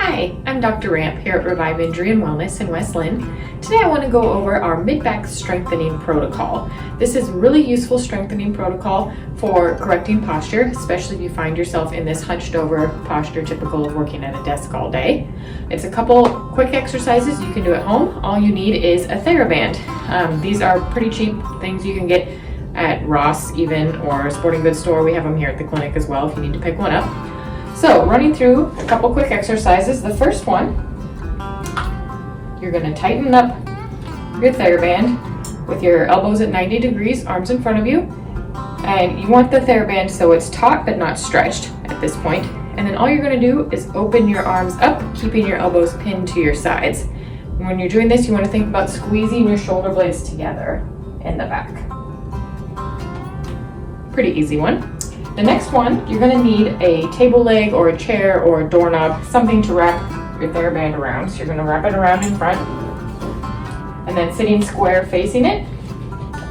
Hi, I'm Dr. Ramp here at Revive Injury and Wellness in West Linn. Today I want to go over our mid-back strengthening protocol. This is a really useful strengthening protocol for correcting posture, especially if you find yourself in this hunched over posture typical of working at a desk all day. It's a couple quick exercises you can do at home. All you need is a TheraBand. These are pretty cheap things you can get at Ross even, or a sporting goods store. We have them here at the clinic as well if you need to pick one up. So, running through a couple quick exercises. The first one, you're going to tighten up your TheraBand with your elbows at 90 degrees, arms in front of you. And you want the TheraBand so it's taut but not stretched at this point. And then all you're going to do is open your arms up, keeping your elbows pinned to your sides. And when you're doing this, you want to think about squeezing your shoulder blades together in the back. Pretty easy one. The next one, you're going to need a table leg or a chair or a doorknob, something to wrap your TheraBand around. So you're going to wrap it around in front, and then sitting square facing it.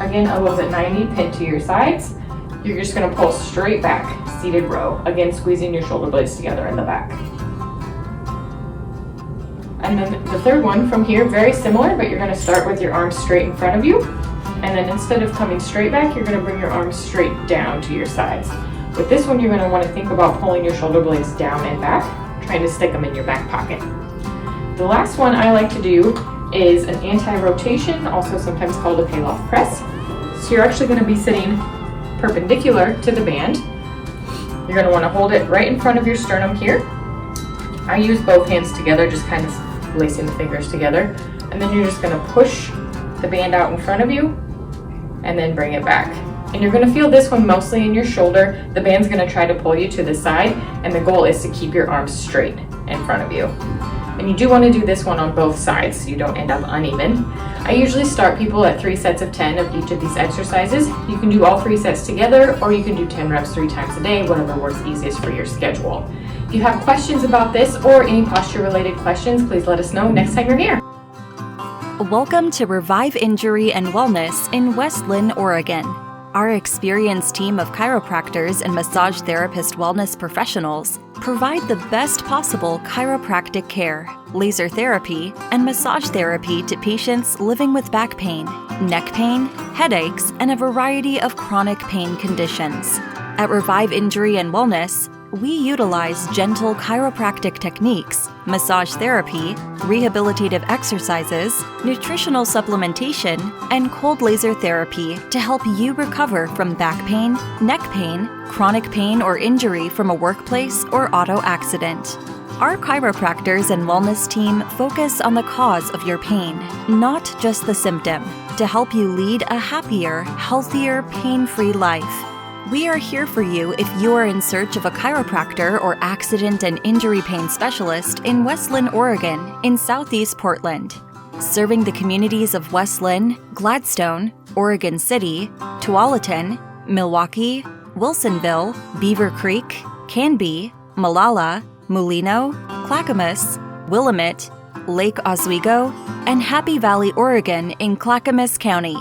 Again, elbows at 90, pinned to your sides. You're just going to pull straight back, seated row. Again, squeezing your shoulder blades together in the back. And then the third one from here, very similar, but you're going to start with your arms straight in front of you. And then instead of coming straight back, you're going to bring your arms straight down to your sides. With this one, you're going to want to think about pulling your shoulder blades down and back, trying to stick them in your back pocket. The last one I like to do is an anti-rotation, also sometimes called a peel-off press. So you're actually going to be sitting perpendicular to the band. You're going to want to hold it right in front of your sternum here. I use both hands together, just kind of lacing the fingers together. And then you're just going to push the band out in front of you and then bring it back. And you're going to feel this one mostly in your shoulder. The band's going to try to pull you to the side, and the goal is to keep your arms straight in front of you. And you do want to do this one on both sides so you don't end up uneven. I usually start people at 3 sets of 10 of each of these exercises. You can do all 3 sets together, or you can do 10 reps 3 times a day, whatever works easiest for your schedule. If you have questions about this or any posture related questions, please let us know next time you're here. Welcome to Revive Injury and Wellness in West Linn, Oregon. Our experienced team of chiropractors and massage therapist wellness professionals provide the best possible chiropractic care, laser therapy, and massage therapy to patients living with back pain, neck pain, headaches, and a variety of chronic pain conditions. At Revive Injury and Wellness, we utilize gentle chiropractic techniques, massage therapy, rehabilitative exercises, nutritional supplementation, and cold laser therapy to help you recover from back pain, neck pain, chronic pain or injury from a workplace or auto accident. Our chiropractors and wellness team focus on the cause of your pain, not just the symptom, to help you lead a happier, healthier, pain-free life. We are here for you if you are in search of a chiropractor or accident and injury pain specialist in West Linn, Oregon, in Southeast Portland. Serving the communities of West Linn, Gladstone, Oregon City, Tualatin, Milwaukie, Wilsonville, Beavercreek, Canby, Molalla, Mulino, Clackamas, Willamette, Lake Oswego, and Happy Valley, Oregon in Clackamas County.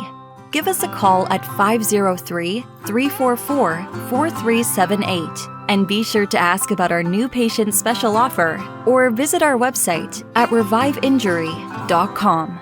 Give us a call at 503-344-4378 and be sure to ask about our new patient special offer or visit our website at reviveinjury.com.